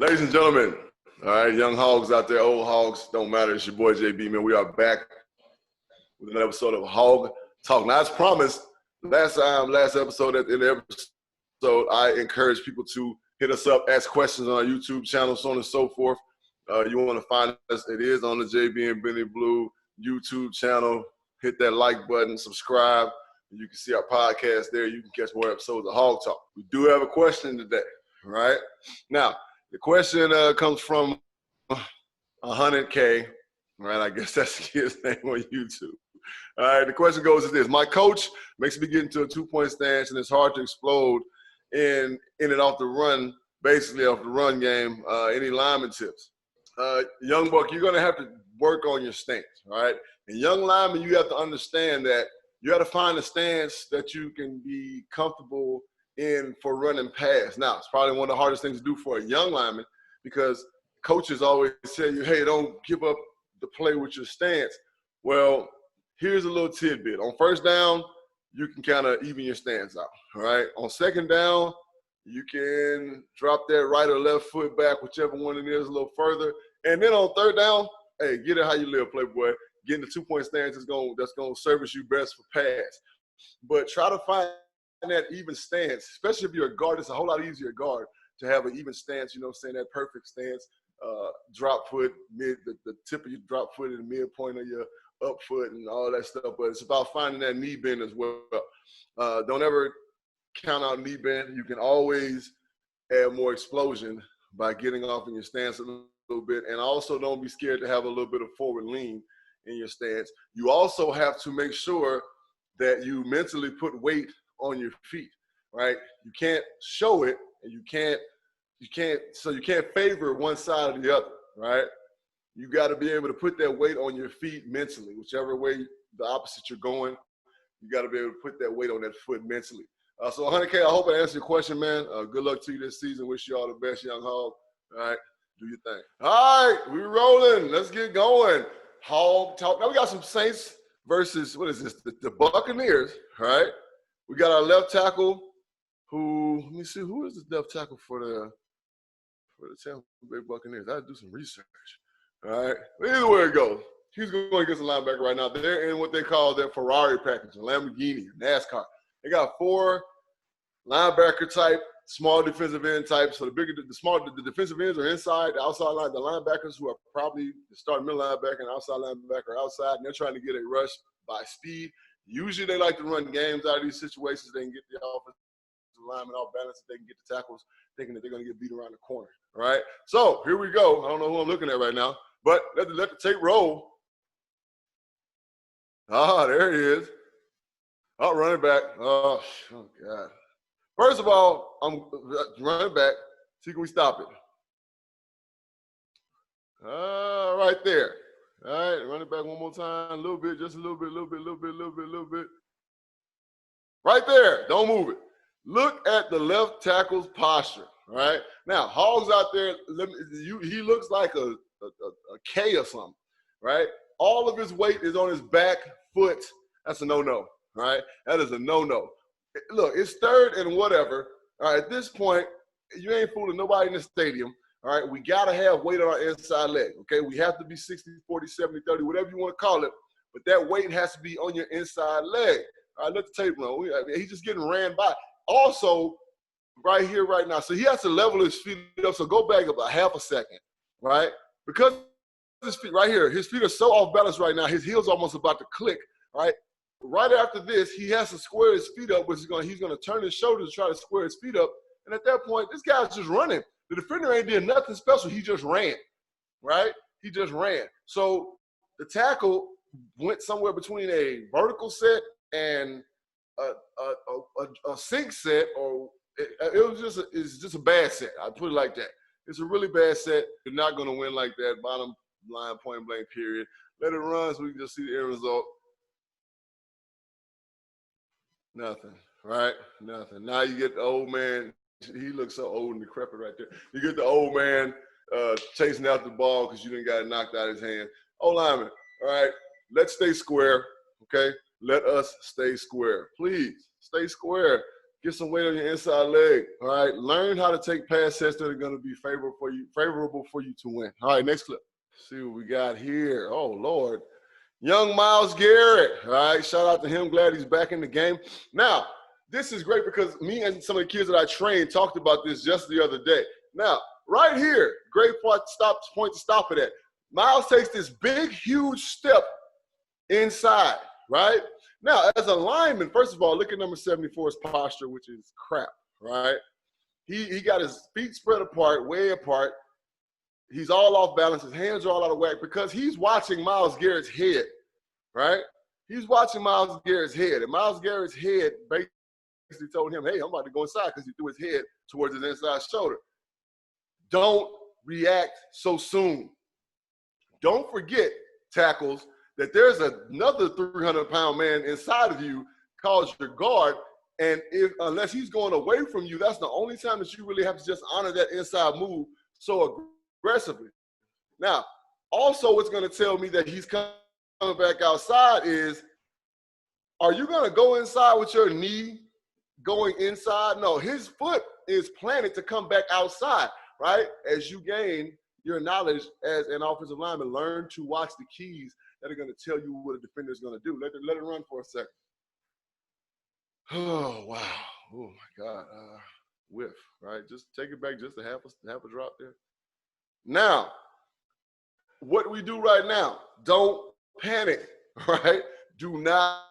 Ladies and gentlemen, all right, young hogs out there, old hogs, don't matter. It's your boy JB, man. We are back with another episode of Hog Talk. Now, as promised, last episode, at the end of the episode, I encourage people to hit us up, ask questions on our YouTube channel, so on and so forth. You want to find us, it is on the JB and Benny Blue YouTube channel. Hit that like button, subscribe. You can see our podcast there. You can catch more episodes of Hog Talk. We do have a question today, right? Now, the question comes from 100K, right? I guess that's his name on YouTube. All right, the question goes as this. My coach makes me get into a two-point stance, and it's hard to explode in and off the run, basically off the run game. Any lineman tips? Young buck, you're going to have to work on your stance, right? And young lineman, you have to understand that you got to find a stance that you can be comfortable in for running pass. Now, it's probably one of the hardest things to do for a young lineman because coaches always tell you, hey, don't give up the play with your stance. Well, here's a little tidbit. On first down, you can kind of even your stance out, all right? On second down, you can drop that right or left foot back, whichever one it is, a little further. And then on third down, hey, get it how you live, playboy. Getting the two-point stance that's going to service you best for pass. But try to find that even stance, especially if you're a guard. It's a whole lot easier to guard to have an even stance, you know what I'm saying, that perfect stance, drop foot, the tip of your drop foot and the midpoint of your up foot and all that stuff. But it's about finding that knee bend as well. Don't ever count out knee bend. You can always add more explosion by getting off in your stance a little bit. And also don't be scared to have a little bit of forward lean in your stance. You also have to make sure that you mentally put weight on your feet, right? You can't show it, and you can't favor one side or the other, right? You got to be able to put that weight on your feet mentally, whichever way the opposite you're going. You got to be able to put that weight on that foot mentally. So 100K, I hope I answered your question, man. Good luck to you this season. Wish you all the best, young hog. All right, do your thing. All right, we're rolling. Let's get going. Hog Talk. Now we got some Saints versus, what is this, the Buccaneers, all right? We got our left tackle who, let me see, who is the left tackle for the Tampa Bay Buccaneers? I had to do some research, all right? Either way it goes, he's going against a linebacker right now. They're in what they call their Ferrari package, a Lamborghini, NASCAR. They got 4 linebacker type, small defensive end type. So the defensive ends are inside, the outside line, the linebackers who are probably the starting middle linebacker and outside linebacker outside, and they're trying to get a rush by speed. Usually they like to run games out of these situations. They can get the offensive lineman off balance. They can get the tackles thinking that they're going to get beat around the corner. All right? So here we go. I don't know who I'm looking at right now, but let the tape roll. Ah, there he is. Oh, running back. Oh, God. First of all, I'm running back. See, can we stop it? Right there. All right, run it back one more time. A little bit, just a little bit. Right there. Don't move it. Look at the left tackle's posture. All right. Now, Hog's out there. He looks like a K or something. Right. All of his weight is on his back foot. That's a no-no. All right. That is a no-no. Look, it's third and whatever. All right. At this point, you ain't fooling nobody in the stadium. All right, we got to have weight on our inside leg, okay? We have to be 60, 40, 70, 30, whatever you want to call it, but that weight has to be on your inside leg. All right, let the tape run. He's just getting ran by. Also, right here, right now, so he has to level his feet up, so go back about half a second, right? Because his feet right here, his feet are so off balance right now, his heel's almost about to click, right? Right after this, he has to square his feet up, which he's going to turn his shoulders to try to square his feet up, and at that point, this guy's just running. The defender ain't did nothing special. He just ran, right? He just ran. So the tackle went somewhere between a vertical set and a sink set, or it's just a bad set. I put it like that. It's a really bad set. You're not going to win like that. Bottom line, point blank, period. Let it run so we can just see the end result. Nothing, right? Nothing. Now you get the old man. He looks so old and decrepit right there. You get the old man chasing out the ball because you didn't got it knocked out of his hand. OLine, all right, let's stay square, okay? Let us stay square. Please, stay square. Get some weight on your inside leg. All right. Learn how to take pass sets that are going to be favorable for you to win. All right. Next clip. See what we got here. Oh, Lord. Young Myles Garrett. All right. Shout out to him. Glad he's back in the game. Now, this is great because me and some of the kids that I trained talked about this just the other day. Now, right here, great point to stop it at. Myles takes this big, huge step inside, right? Now, as a lineman, first of all, look at number 74's posture, which is crap, right? He got his feet spread apart, way apart. He's all off balance. His hands are all out of whack because he's watching Myles Garrett's head, right? He's watching Myles Garrett's head. And Myles Garrett's head basically told him, hey, I'm about to go inside because he threw his head towards his inside shoulder. Don't react so soon. Don't forget, tackles, that there's another 300-pound man inside of you called your guard, and unless he's going away from you, that's the only time that you really have to just honor that inside move so aggressively. Now, also what's going to tell me that he's coming back outside is, are you going to go inside with your knee going inside? No, his foot is planted to come back outside, right? As you gain your knowledge as an offensive lineman, learn to watch the keys that are going to tell you what a defender is going to do. Let it run for a second. Oh, wow. Oh, my God. Whiff, right? Just take it back just a half a drop there. Now, what we do right now, don't panic, right? Do not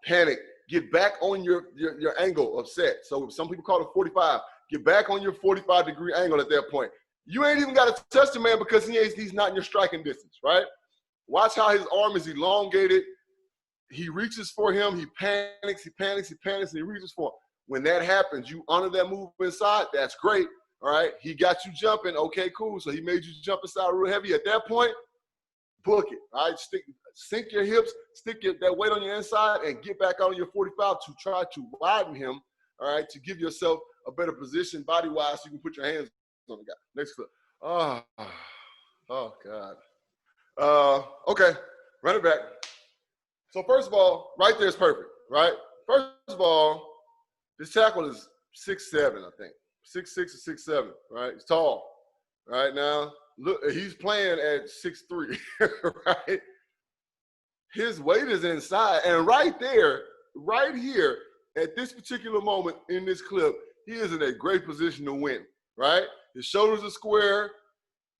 panic. Get back on your angle of set. So some people call it 45. Get back on your 45-degree angle at that point. You ain't even got to touch the man because he's not in your striking distance, right? Watch how his arm is elongated. He reaches for him. He panics, and he reaches for him. When that happens, you honor that move inside. That's great, all right? He got you jumping. Okay, cool. So he made you jump inside real heavy. At that point, book it, all right? Sink your hips, that weight on your inside, and get back on your 45 to try to widen him, all right, to give yourself a better position body-wise so you can put your hands on the guy. Next clip. Oh, God. Okay, run it back. So first of all, right there is perfect, right? First of all, this tackle is 6'7", I think. 6'6" or 6'7", right? He's tall, right? Now, look, he's playing at 6'3", right? His weight is inside, and right there, right here, at this particular moment in this clip, he is in a great position to win, right? His shoulders are square.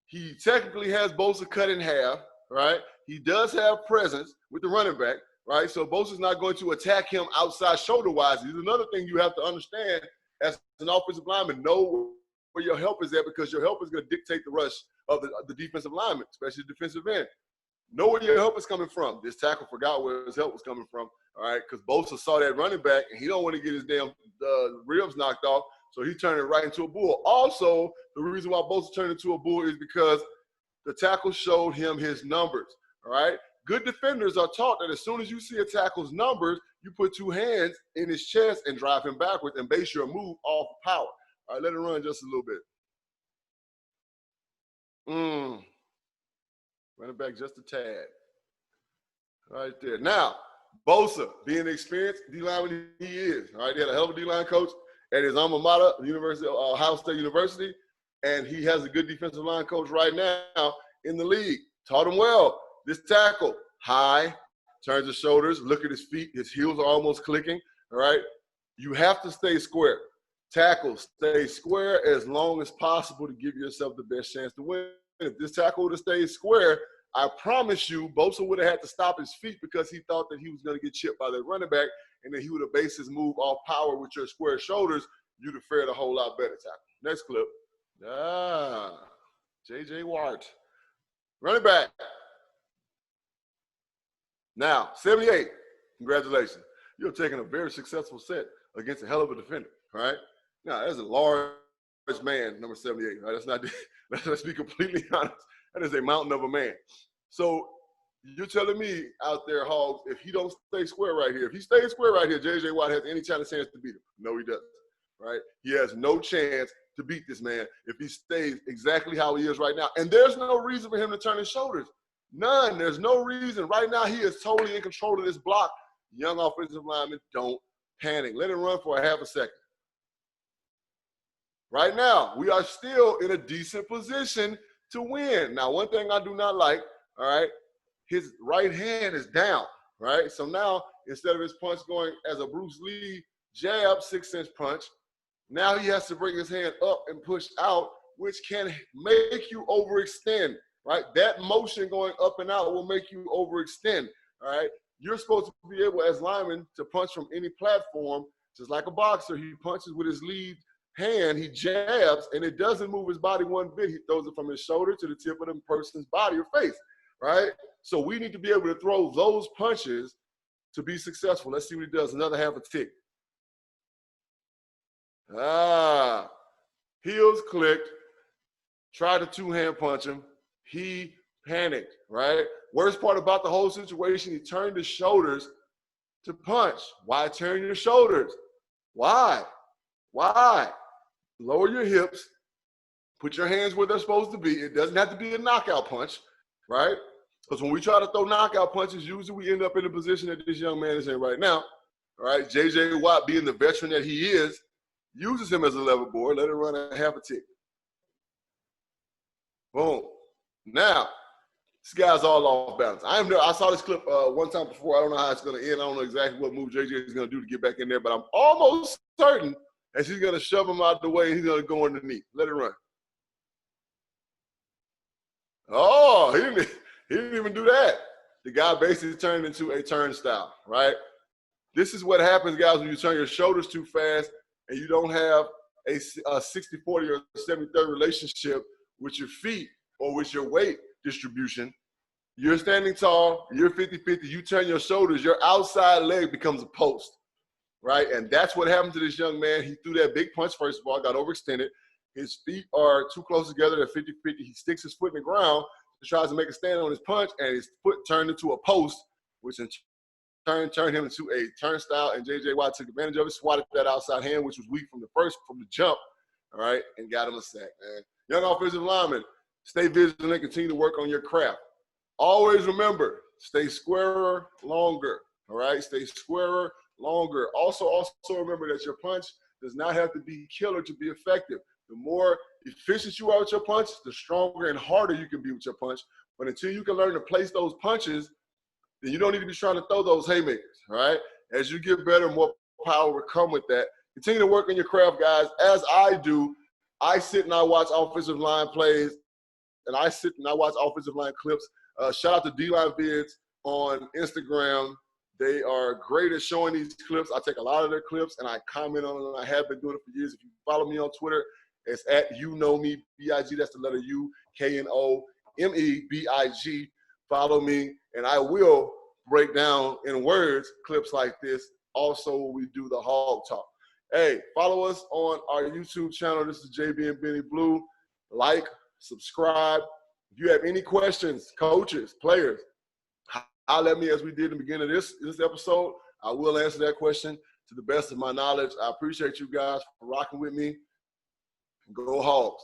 He technically has Bosa cut in half, right? He does have presence with the running back, right? So Bosa's not going to attack him outside shoulder-wise. There's another thing you have to understand as an offensive lineman. Know where your help is at because your help is going to dictate the rush of the defensive lineman, especially the defensive end. Know where your help is coming from. This tackle forgot where his help was coming from, all right? Because Bosa saw that running back, and he don't want to get his damn ribs knocked off, so he turned it right into a bull. Also, the reason why Bosa turned into a bull is because the tackle showed him his numbers, all right? Good defenders are taught that as soon as you see a tackle's numbers, you put two hands in his chest and drive him backwards and base your move off of power. All right, let it run just a little bit. Run it back just a tad. Right there. Now, Bosa, being the experienced D-lineman he is, all right, he had a hell of a D-line coach at his alma mater, the University of Ohio State University, and he has a good defensive line coach right now in the league. Taught him well. This tackle, high, turns his shoulders, look at his feet, his heels are almost clicking, all right? You have to stay square. Tackle, stay square as long as possible to give yourself the best chance to win. If this tackle would have stayed square, I promise you, Bosa would have had to stop his feet because he thought that he was going to get chipped by the running back, and then he would have based his move off power with your square shoulders. You'd have fared a whole lot better, tackle. Next clip. J.J. Watt. Running back. Now, 78. Congratulations. You're taking a very successful set against a hell of a defender, all right? Now, that's a large man, number 78, right? Let's be completely honest. That is a mountain of a man. So you're telling me out there, Hogs, if he don't stay square right here, if he stays square right here, J.J. Watt has any chance to beat him? No, he doesn't, right? He has no chance to beat this man if he stays exactly how he is right now. And there's no reason for him to turn his shoulders. None. There's no reason. Right now, he is totally in control of this block. Young offensive linemen, don't panic. Let it run for a half a second. Right now, we are still in a decent position to win. Now, one thing I do not like, all right, his right hand is down, right? So now, instead of his punch going as a Bruce Lee jab, 6-inch punch, now he has to bring his hand up and push out, which can make you overextend, right? That motion going up and out will make you overextend, all right? You're supposed to be able, as lineman, to punch from any platform, just like a boxer. He punches with his lead hand, he jabs, and it doesn't move his body one bit. He throws it from his shoulder to the tip of the person's body or face, right? So we need to be able to throw those punches to be successful. Let's see what he does. Another half a tick. Heels clicked. Tried to two-hand punch him. He panicked, right? Worst part about the whole situation, he turned his shoulders to punch. Why turn your shoulders? Why? Why? Lower your hips. Put your hands where they're supposed to be. It doesn't have to be a knockout punch, right? Because when we try to throw knockout punches, usually we end up in the position that this young man is in right now. All right, J.J. Watt, being the veteran that he is, uses him as a level board. Let it run a half a tick. Boom. Now, this guy's all off balance. I saw this clip one time before. I don't know how it's going to end. I don't know exactly what move J.J. is going to do to get back in there, but I'm almost certain that he's going to shove him out the way and he's going to go underneath. Let it run. Oh, he didn't even do that. The guy basically turned into a turnstile, right? This is what happens, guys, when you turn your shoulders too fast and you don't have a 60-40 or 70-30 relationship with your feet or with your weight distribution. You're standing tall, you're 50-50, you turn your shoulders, your outside leg becomes a post, right? And that's what happened to this young man. He threw that big punch, first of all, got overextended. His feet are too close together at 50-50. He sticks his foot in the ground, tries to make a stand on his punch, and his foot turned into a post, which in turn turned him into a turnstile, and J.J. Watt took advantage of it, swatted that outside hand, which was weak from the jump, all right, and got him a sack, man. Young offensive lineman, stay vigilant, continue to work on your craft. Always remember, stay squarer longer, all right? Stay squarer longer. Also remember that your punch does not have to be killer to be effective. The more efficient you are with your punch, the stronger and harder you can be with your punch. But until you can learn to place those punches, then you don't need to be trying to throw those haymakers, all right? As you get better, more power will come with that. Continue to work on your craft, guys. As I do, I sit and I watch offensive line plays, and I sit and I watch offensive line clips. Shout out to D-Line Vids on Instagram. They are great at showing these clips. I take a lot of their clips, and I comment on them. I have been doing it for years. If you follow me on Twitter, it's at YouKnowMe, B-I-G. That's the letter U, K-N-O-M-E-B-I-G. Follow me, and I will break down in words clips like this. Also, we do the Hog Talk. Hey, follow us on our YouTube channel. This is JB and Benny Blue. Like, subscribe. If you have any questions, coaches, players, holler at me as we did in the beginning of this episode. I will answer that question to the best of my knowledge. I appreciate you guys for rocking with me. Go Hogs.